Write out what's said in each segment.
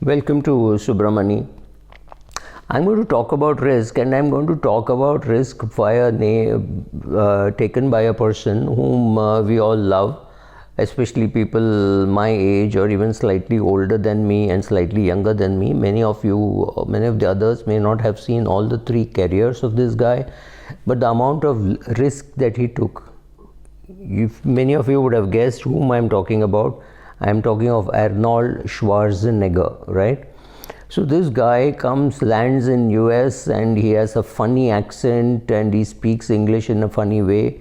Welcome to Subramani. I'm going to talk about risk, and I'm going to talk about risk taken by a person whom we all love, especially people my age or even slightly older than me and slightly younger than me. Many of the others may not have seen all the three careers of this guy, but the amount of risk that he took, many of you would have guessed whom I'm talking about. I'm talking of Arnold Schwarzenegger, right? So this guy lands in US, and he has a funny accent and he speaks English in a funny way,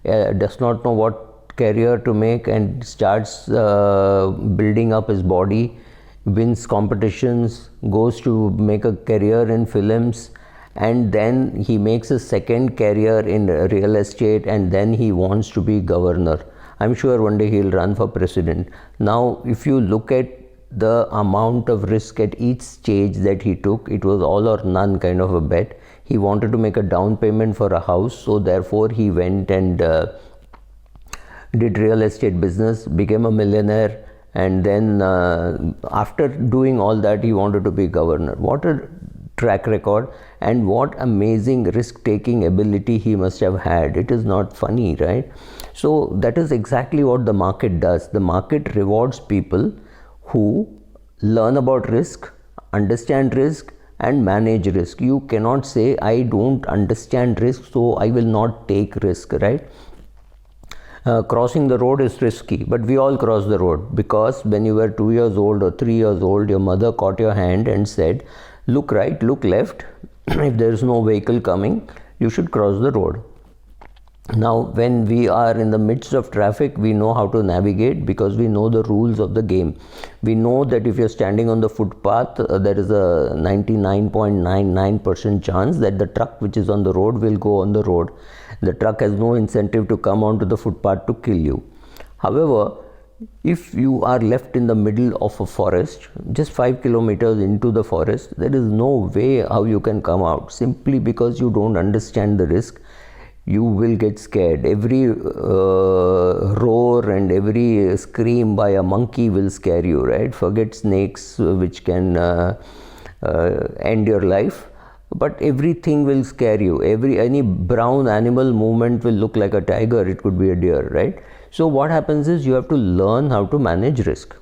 does not know what career to make, and starts building up his body, wins competitions, goes to make a career in films, and then he makes a second career in real estate, and then he wants to be governor. I'm sure one day he'll run for president. Now, if you look at the amount of risk at each stage that he took, it was all or none kind of a bet. He wanted to make a down payment for a house, so therefore he went and did real estate business, became a millionaire, and then after doing all that, he wanted to be governor. What a track record, and what amazing risk-taking ability he must have had. It is not funny, right? So that is exactly what the market does. The market rewards people who learn about risk, understand risk, and manage risk. You cannot say, I don't understand risk, so I will not take risk, right? Crossing the road is risky, but we all cross the road, because when you were 2 years old or 3 years old, your mother caught your hand and said, look right, look left. If there is no vehicle coming, you should cross the road. Now, when we are in the midst of traffic, we know how to navigate because we know the rules of the game. We know that if you're standing on the footpath, there is a 99.99% chance that the truck which is on the road will go on the road. The truck has no incentive to come onto the footpath to kill you. However, if you are left in the middle of a forest, just 5 kilometers into the forest, there is no way how you can come out, simply because you don't understand the risk. You will get scared. Every roar and every scream by a monkey will scare you, right? Forget snakes, which can end your life, but everything will scare you. Any brown animal movement will look like a tiger. It could be a deer, right? So what happens is you have to learn how to manage risk.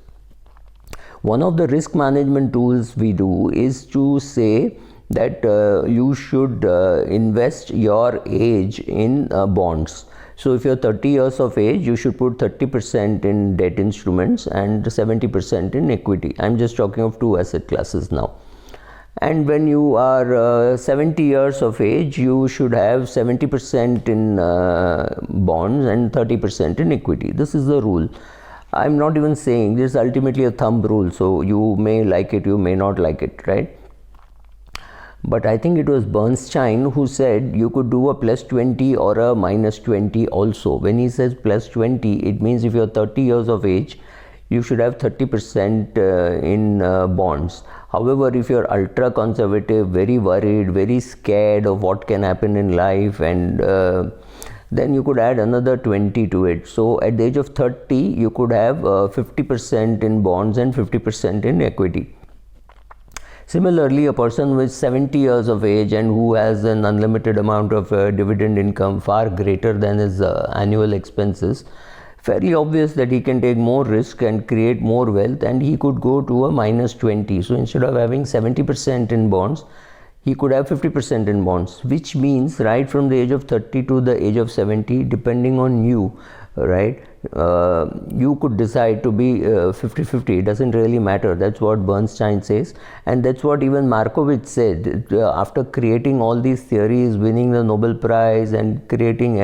One of the risk management tools we do is to say that you should invest your age in bonds. So if you're 30 years of age, you should put 30% in debt instruments and 70% in equity. I'm just talking of two asset classes now. And when you are 70 years of age, you should have 70% in bonds and 30% in equity. This is the rule. I'm not even saying, this is ultimately a thumb rule, so you may like it, you may not like it, right? But I think it was Bernstein who said you could do a plus 20 or a minus 20 also. When he says plus 20, it means if you're 30 years of age, you should have 30% in bonds. However, if you're ultra conservative, very worried, very scared of what can happen in life, and then you could add another 20 to it. So at the age of 30, you could have 50% in bonds and 50% in equity. Similarly, a person with 70 years of age and who has an unlimited amount of dividend income far greater than his annual expenses, fairly obvious that he can take more risk and create more wealth, and he could go to a minus 20. So instead of having 70% in bonds, he could have 50% in bonds, which means right from the age of 30 to the age of 70, depending on you, right, you could decide to be 50-50. It doesn't really matter. That's what Bernstein says, and that's what even Markowitz said after creating all these theories, winning the Nobel Prize, and creating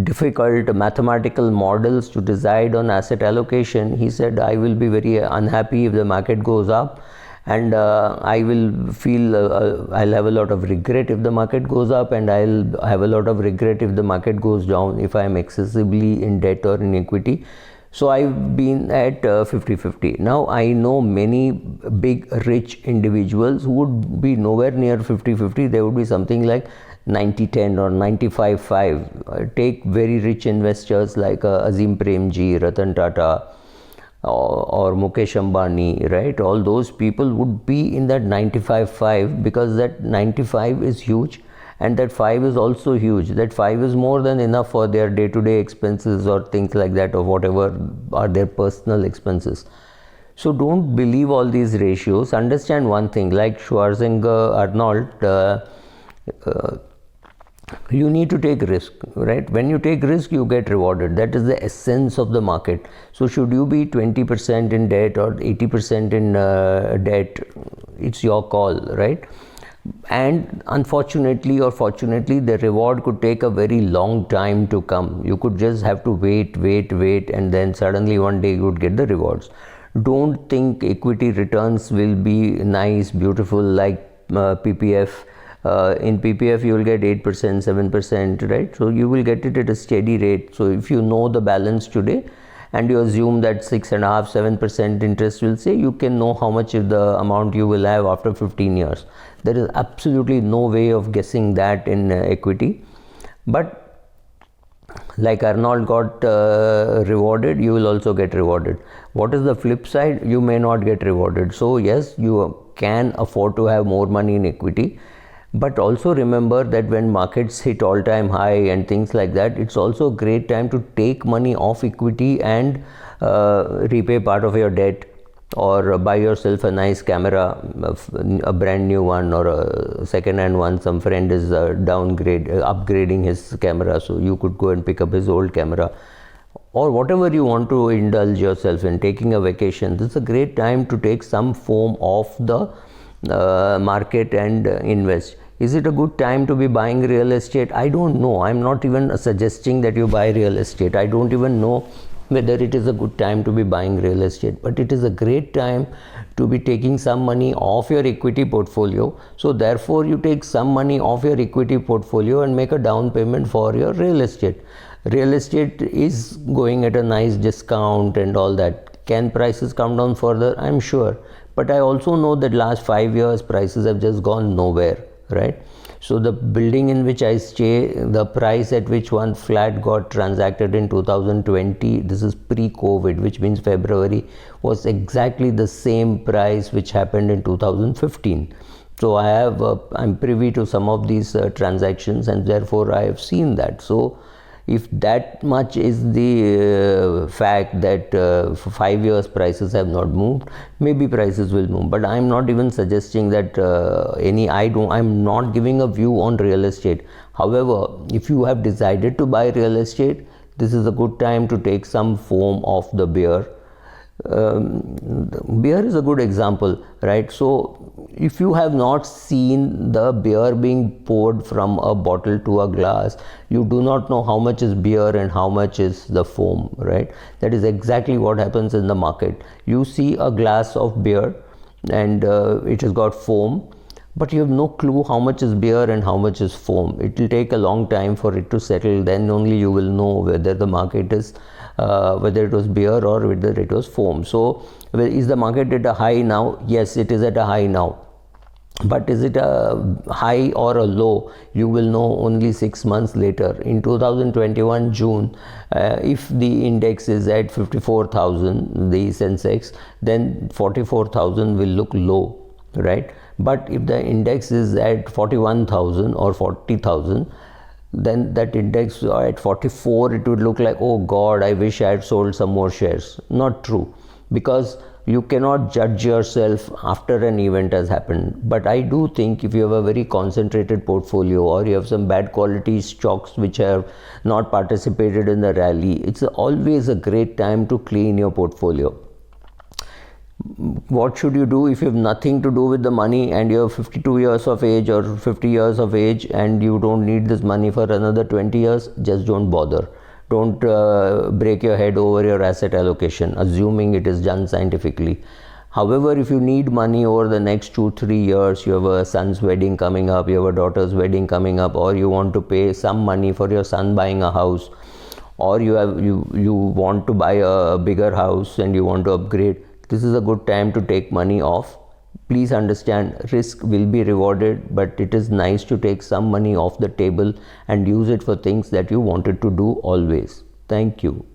difficult mathematical models to decide on asset allocation. He said, I will be very unhappy if the market goes up, and I will feel I'll have a lot of regret if the market goes up, and I'll have a lot of regret if the market goes down, if I'm excessively in debt or in equity. So I've been at 50-50. Now I know many big rich individuals who would be nowhere near 50-50. They would be something like 90-10 or 95-5. Take very rich investors like Azim Premji, Ratan Tata, or Mukesh Ambani, right? All those people would be in that 95/5, because that 95 is huge and that 5 is also huge. That 5 is more than enough for their day-to-day expenses or things like that, or whatever are their personal expenses. So don't believe all these ratios. Understand one thing, like Schwarzenegger, Arnold, you need to take risk, right? When you take risk, you get rewarded. That is the essence of the market. So should you be 20% in debt or 80% in debt, it's your call, right? And unfortunately or fortunately, the reward could take a very long time to come. You could just have to wait, and then suddenly one day you would get the rewards. Don't think equity returns will be nice, beautiful, like PPF. In PPF you will get 8%, 7%, right? So you will get it at a steady rate. So if you know the balance today and you assume that 6.5%, 7% interest will say, you can know how much of the amount you will have after 15 years. There is absolutely no way of guessing that in equity. But like Arnold got rewarded, you will also get rewarded. What is the flip side? You may not get rewarded. So yes, you can afford to have more money in equity, but also remember that when markets hit all-time high and things like that, it's also a great time to take money off equity and repay part of your debt, or buy yourself a nice camera, a brand new one or a second-hand one. Some friend is upgrading his camera, so you could go and pick up his old camera, or whatever you want to indulge yourself in, taking a vacation. This is a great time to take some form of the market and invest. Is it a good time to be buying real estate? I don't know. I'm not even suggesting that you buy real estate. I don't even know whether it is a good time to be buying real estate, but it is a great time to be taking some money off your equity portfolio. So therefore you take some money off your equity portfolio and make a down payment for your real estate. Real estate is going at a nice discount and all that. Can prices come down further? I'm sure, but I also know that last 5 years prices have just gone nowhere, right? So the building in which I stay, the price at which one flat got transacted in 2020, this is pre-COVID, which means February, was exactly the same price which happened in 2015. So I'm privy to some of these transactions, and therefore I have seen that. So if that much is the fact that for 5 years prices have not moved, maybe prices will move. But I'm not even suggesting that I'm not giving a view on real estate. However, if you have decided to buy real estate, this is a good time to take some form of the beer. Beer is a good example, right? So if you have not seen the beer being poured from a bottle to a glass, you do not know how much is beer and how much is the foam, right? That is exactly what happens in the market. You see a glass of beer and it has got foam, but you have no clue how much is beer and how much is foam. It will take a long time for it to settle. Then only you will know whether the market is whether it was beer or whether it was foam. So is the market at a high now? Yes, it is at a high now. But is it a high or a low? You will know only 6 months later. In 2021 June, if the index is at 54,000, the Sensex, then 44,000 will look low, right? But if the index is at 41,000 or 40,000, then that index at 44, it would look like, oh God, I wish I had sold some more shares. Not true, because you cannot judge yourself after an event has happened. But I do think if you have a very concentrated portfolio, or you have some bad quality stocks which have not participated in the rally, it's always a great time to clean your portfolio. What should you do if you have nothing to do with the money and you're 52 years of age or 50 years of age and you don't need this money for another 20 years? Just don't bother. Don't break your head over your asset allocation, assuming it is done scientifically. However, if you need money over the next 2-3 years, you have a son's wedding coming up, you have a daughter's wedding coming up, or you want to pay some money for your son buying a house, or you want to buy a bigger house and you want to upgrade, this is a good time to take money off. Please understand, risk will be rewarded, but it is nice to take some money off the table and use it for things that you wanted to do always. Thank you.